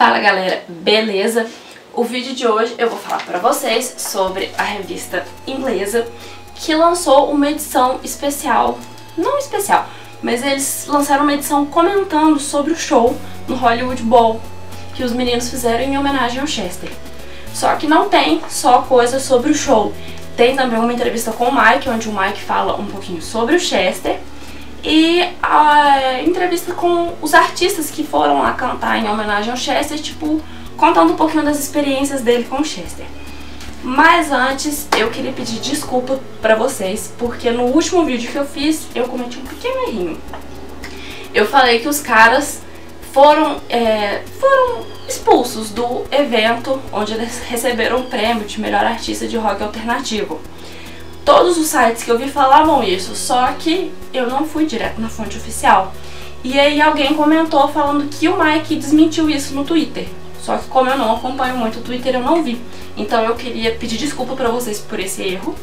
Fala galera, beleza? O vídeo de hoje eu vou falar pra vocês sobre a revista inglesa que lançou uma edição especial, não especial, mas eles lançaram uma edição comentando sobre o show no Hollywood Bowl que os meninos fizeram em homenagem ao Chester. Só que não tem só coisa sobre o show, tem também uma entrevista com o Mike, onde o Mike fala um pouquinho sobre o Chester, e a entrevista com os artistas que foram lá cantar em homenagem ao Chester, tipo, contando um pouquinho das experiências dele com o Chester. Mas antes, eu queria pedir desculpa pra vocês, porque no último vídeo que eu fiz, eu cometi um pequeno errinho. Eu falei que os caras foram expulsos do evento onde eles receberam o prêmio de melhor artista de rock alternativo. Todos os sites que eu vi falavam isso, só que eu não fui direto na fonte oficial. E aí alguém comentou falando que o Mike desmentiu isso no Twitter. Só que como eu não acompanho muito o Twitter, eu não vi. Então eu queria pedir desculpa pra vocês por esse erro.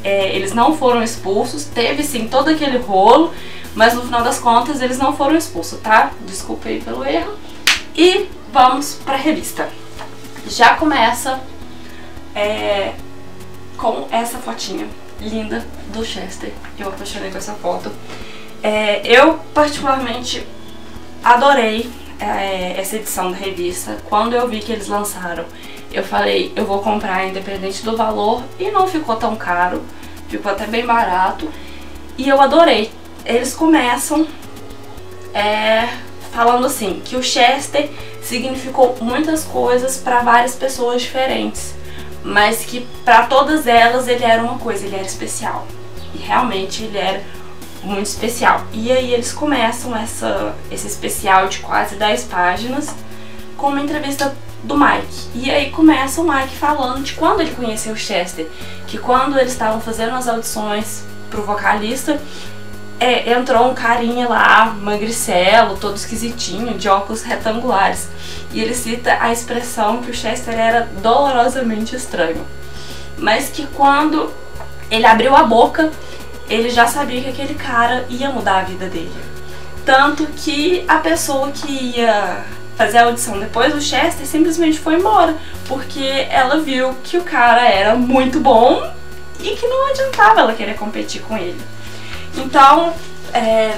Eles não foram expulsos, teve sim todo aquele rolo, mas no final das contas eles não foram expulsos, tá? Desculpa aí pelo erro. E vamos pra revista. Já começa com essa fotinha linda do Chester. Eu apaixonei com essa foto. Eu particularmente adorei essa edição da revista. Quando eu vi que eles lançaram, eu falei, eu vou comprar independente do valor, e não ficou tão caro, ficou até bem barato, e eu adorei. Eles começam falando assim, que o Chester significou muitas coisas para várias pessoas diferentes, mas que para todas elas ele era uma coisa, ele era especial. E realmente ele era muito especial. E aí eles começam esse especial de quase 10 páginas com uma entrevista do Mike. E aí começa o Mike falando de quando ele conheceu o Chester, que quando eles estavam fazendo as audições pro vocalista, entrou um carinha lá, magricelo, todo esquisitinho, de óculos retangulares. E ele cita a expressão que o Chester era dolorosamente estranho, mas que quando ele abriu a boca, ele já sabia que aquele cara ia mudar a vida dele. Tanto que a pessoa que ia fazer a audição depois do Chester simplesmente foi embora, porque ela viu que o cara era muito bom e que não adiantava ela querer competir com ele. Então,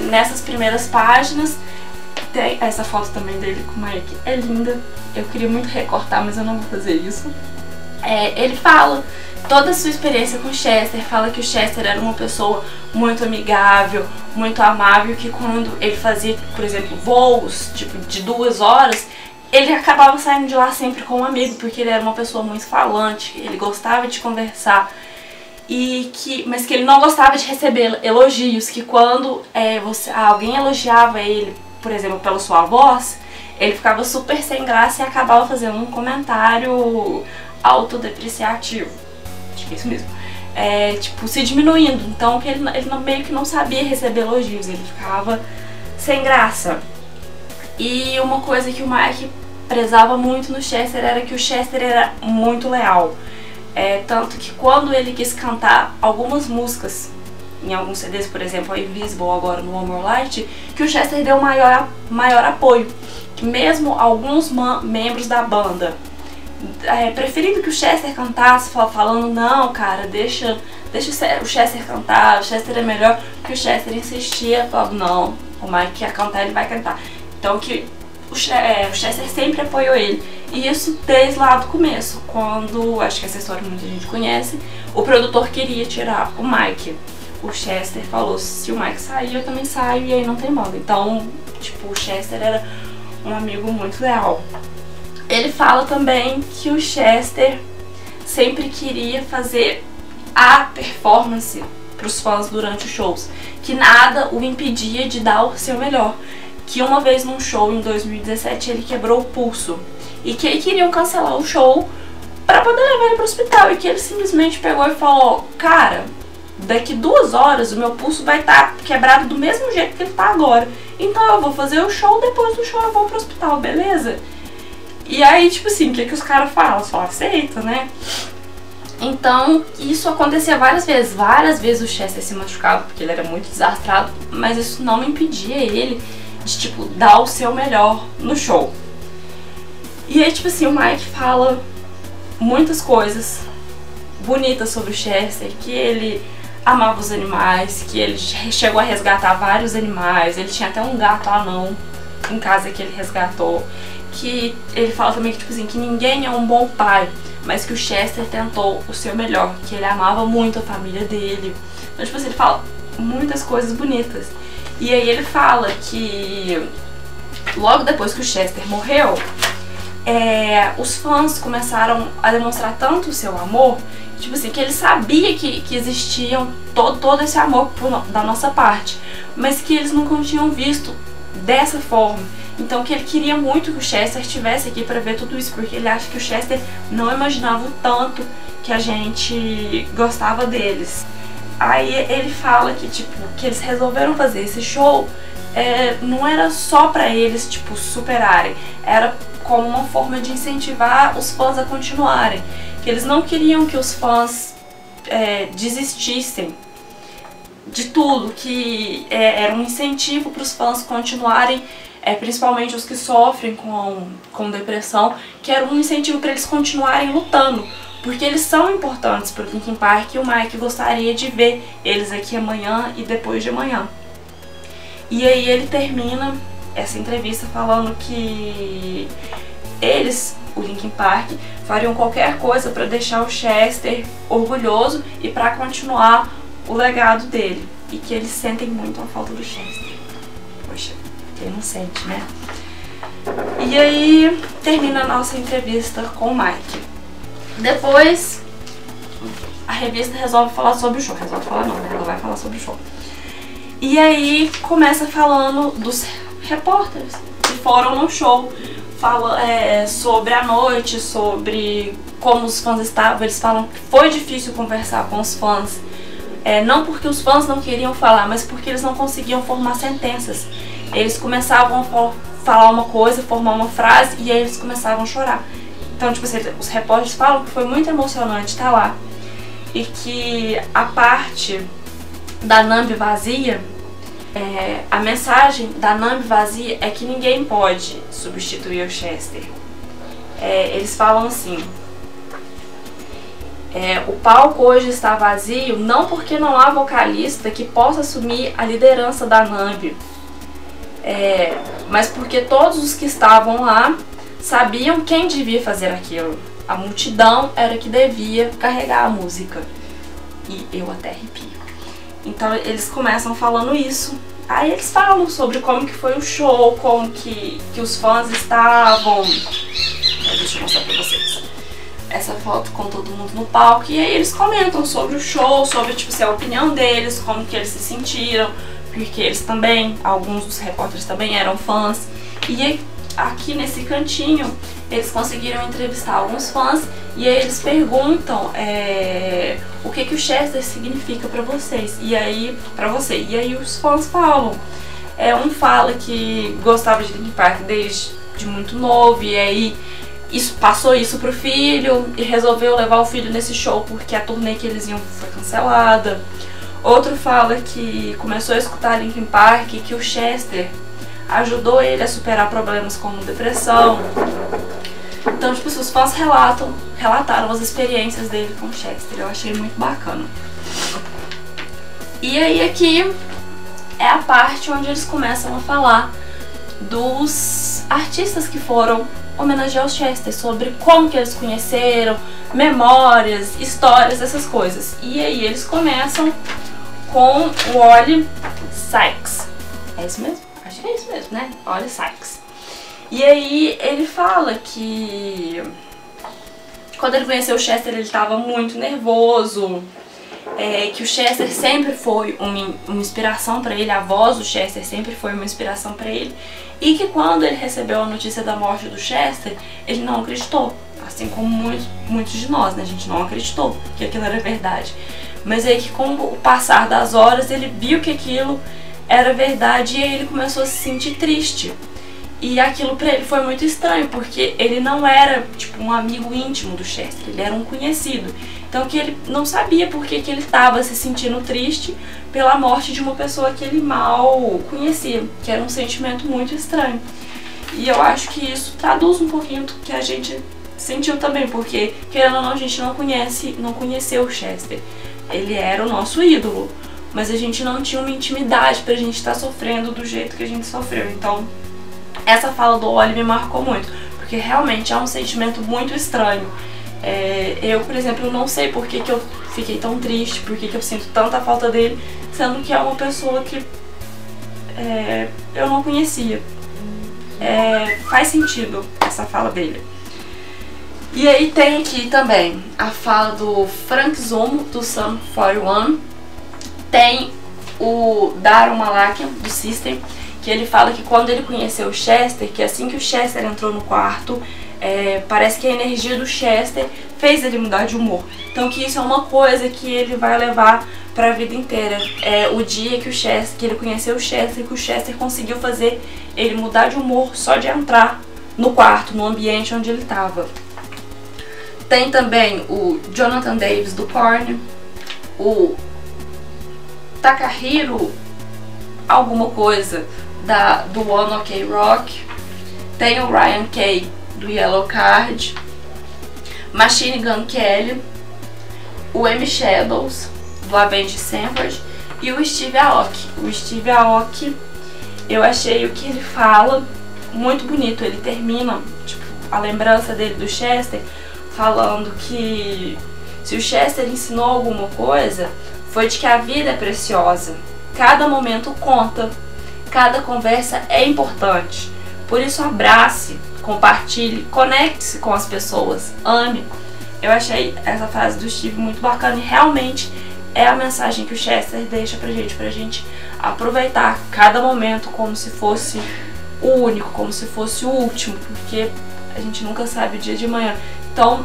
nessas primeiras páginas, tem essa foto também dele com o Mike, é linda. Eu queria muito recortar, mas eu não vou fazer isso. Ele fala toda a sua experiência com o Chester, fala que o Chester era uma pessoa muito amigável, muito amável, que quando ele fazia, por exemplo, voos tipo de 2 horas, ele acabava saindo de lá sempre com um amigo, porque ele era uma pessoa muito falante, ele gostava de conversar, mas que ele não gostava de receber elogios, que quando alguém elogiava ele, por exemplo, pela sua voz, ele ficava super sem graça e acabava fazendo um comentário autodepreciativo. Acho que é isso mesmo. Tipo, se diminuindo. Então que ele meio que não sabia receber elogios, ele ficava sem graça. E uma coisa que o Mike prezava muito no Chester era que o Chester era muito leal. Tanto que quando ele quis cantar algumas músicas em alguns CDs, por exemplo, a Invisible agora no One More Light, que o Chester deu maior apoio. Que mesmo alguns membros da banda preferindo que o Chester cantasse, falando, não, cara, deixa o Chester cantar, o Chester é melhor, que o Chester insistia, falando, não, o Mike quer cantar, ele vai cantar. Então que o Chester sempre apoiou ele. E isso desde lá do começo, quando, acho que essa história muita gente conhece, o produtor queria tirar o Mike. O Chester falou, se o Mike sair, eu também saio, e aí não tem moda. Então, tipo, o Chester era um amigo muito leal. Ele fala também que o Chester sempre queria fazer a performance para os fãs durante os shows, que nada o impedia de dar o seu melhor. Que uma vez num show em 2017 ele quebrou o pulso e que aí queriam cancelar o show para poder levar ele para o hospital, e que ele simplesmente pegou e falou, cara, daqui 2 horas o meu pulso vai estar quebrado do mesmo jeito que ele tá agora, então eu vou fazer o show, depois do show eu vou pro hospital, beleza? E aí, tipo assim, o que os caras falam? Só aceita, né? Então, isso acontecia várias vezes o Chester se machucava, porque ele era muito desastrado, mas isso não impedia ele de, tipo, dar o seu melhor no show. E aí, tipo assim, o Mike fala muitas coisas bonitas sobre o Chester, que ele amava os animais, que ele chegou a resgatar vários animais, ele tinha até um gato anão em casa que ele resgatou, que ele fala também que, tipo assim, que ninguém é um bom pai, mas que o Chester tentou o seu melhor, que ele amava muito a família dele. Então, tipo assim, ele fala muitas coisas bonitas. E aí ele fala que logo depois que o Chester morreu, os fãs começaram a demonstrar tanto o seu amor, tipo assim, que ele sabia que existia todo esse amor da nossa parte, mas que eles nunca tinham visto dessa forma. Então que ele queria muito que o Chester estivesse aqui para ver tudo isso, porque ele acha que o Chester não imaginava o tanto que a gente gostava deles. Aí ele fala que, tipo, que eles resolveram fazer esse show, não era só pra eles, tipo, superarem, era como uma forma de incentivar os fãs a continuarem, que eles não queriam que os fãs desistissem de tudo, que era um incentivo para os fãs continuarem, principalmente os que sofrem com depressão, que era um incentivo para eles continuarem lutando, porque eles são importantes para o Linkin Park e o Mike gostaria de ver eles aqui amanhã e depois de amanhã. E aí ele termina essa entrevista falando que eles, o Linkin Park, fariam qualquer coisa para deixar o Chester orgulhoso e para continuar o legado dele, e que eles sentem muito a falta do Chester. Poxa, quem não sente, né? E aí termina a nossa entrevista com o Mike. Depois a revista resolve falar sobre o show. Resolve falar não, né? Ela vai falar sobre o show. E aí começa falando dos repórteres que foram no show, fala sobre a noite, sobre como os fãs estavam. Eles falam que foi difícil conversar com os fãs, não porque os fãs não queriam falar, mas porque eles não conseguiam formar sentenças. Eles começavam a falar uma coisa, formar uma frase, e aí eles começavam a chorar. Então, tipo assim, os repórteres falam que foi muito emocionante estar lá, e que a parte da Numb vazia, a mensagem da Numb vazia é que ninguém pode substituir o Chester. Eles falam assim: o palco hoje está vazio não porque não há vocalista que possa assumir a liderança da Numb, mas porque todos os que estavam lá sabiam quem devia fazer aquilo. A multidão era que devia carregar a música. E eu até arrepio. Então eles começam falando isso. Aí eles falam sobre como que foi o show, como que os fãs estavam. Deixa eu mostrar pra vocês essa foto com todo mundo no palco. E aí eles comentam sobre o show, sobre, tipo, a opinião deles, como que eles se sentiram, porque eles também, alguns dos repórteres também eram fãs. E aí, aqui nesse cantinho, eles conseguiram entrevistar alguns fãs, e aí eles perguntam o que o Chester significa pra vocês, e aí os fãs falam. Um fala que gostava de Linkin Park desde muito novo, e aí passou isso pro filho e resolveu levar o filho nesse show porque a turnê que eles iam foi cancelada. Outro fala que começou a escutar Linkin Park e que o Chester ajudou ele a superar problemas como depressão. Então, tipo, os fãs relataram as experiências dele com o Chester. Eu achei muito bacana. E aí aqui é a parte onde eles começam a falar dos artistas que foram homenagear o Chester, sobre como que eles conheceram, memórias, histórias, essas coisas. E aí eles começam com o Wally Sykes. É isso mesmo? Acho que é isso mesmo, né? Wally Sykes. E aí ele fala que quando ele conheceu o Chester ele estava muito nervoso, que o Chester sempre foi uma inspiração para ele, a voz do Chester sempre foi uma inspiração para ele, e que quando ele recebeu a notícia da morte do Chester, ele não acreditou, assim como muitos de nós, né? A gente não acreditou que aquilo era verdade, mas aí que com o passar das horas ele viu que aquilo era verdade, e aí ele começou a se sentir triste. E aquilo pra ele foi muito estranho, porque ele não era, tipo, um amigo íntimo do Chester, ele era um conhecido. Então que ele não sabia por que ele estava se sentindo triste pela morte de uma pessoa que ele mal conhecia, que era um sentimento muito estranho. E eu acho que isso traduz um pouquinho do que a gente sentiu também, porque, querendo ou não, a gente não conheceu o Chester. Ele era o nosso ídolo, mas a gente não tinha uma intimidade pra gente estar sofrendo do jeito que a gente sofreu. Então, essa fala do Oli me marcou muito, porque realmente é um sentimento muito estranho. Eu, por exemplo, não sei por que eu fiquei tão triste, por que eu sinto tanta falta dele, sendo que é uma pessoa que eu não conhecia. Faz sentido essa fala dele. E aí tem aqui também a fala do Frank Zumo, do Sum 41. Tem o Daron Malakian, do System, que ele fala que quando ele conheceu o Chester, que assim que o Chester entrou no quarto, parece que a energia do Chester fez ele mudar de humor. Então que isso é uma coisa que ele vai levar pra vida inteira. O dia que ele conheceu o Chester, que o Chester conseguiu fazer ele mudar de humor só de entrar no quarto, no ambiente onde ele estava. Tem também o Jonathan Davis, do Korn, o Takahiro alguma coisa do One Ok Rock, tem o Ryan Kay, do Yellow Card, Machine Gun Kelly, o M. Shadows, do Avenged Sevenfold, e o Steve Aoki. O Steve Aoki, eu achei o que ele fala muito bonito. Ele termina, tipo, a lembrança dele do Chester falando que se o Chester ensinou alguma coisa, foi de que a vida é preciosa, cada momento conta, cada conversa é importante. Por isso abrace, compartilhe, conecte-se com as pessoas, ame. Eu achei essa frase do Steve muito bacana e realmente é a mensagem que o Chester deixa pra gente aproveitar cada momento como se fosse o único, como se fosse o último, porque a gente nunca sabe o dia de amanhã. Então,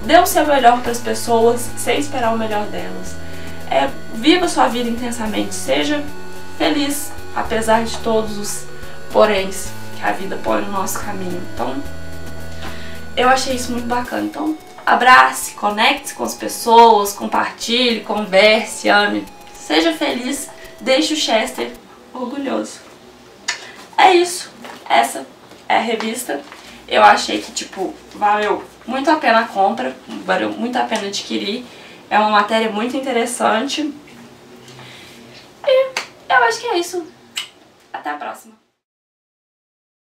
dê o seu melhor para as pessoas sem esperar o melhor delas. Viva sua vida intensamente, seja feliz, apesar de todos os poréns que a vida põe no nosso caminho. Então, eu achei isso muito bacana. Então, abrace, conecte-se com as pessoas, compartilhe, converse, ame. Seja feliz, deixe o Chester orgulhoso. É isso. Essa é a revista. Eu achei que, tipo, valeu muito a pena a compra, valeu muito a pena adquirir. É uma matéria muito interessante. E eu acho que é isso. Até a próxima.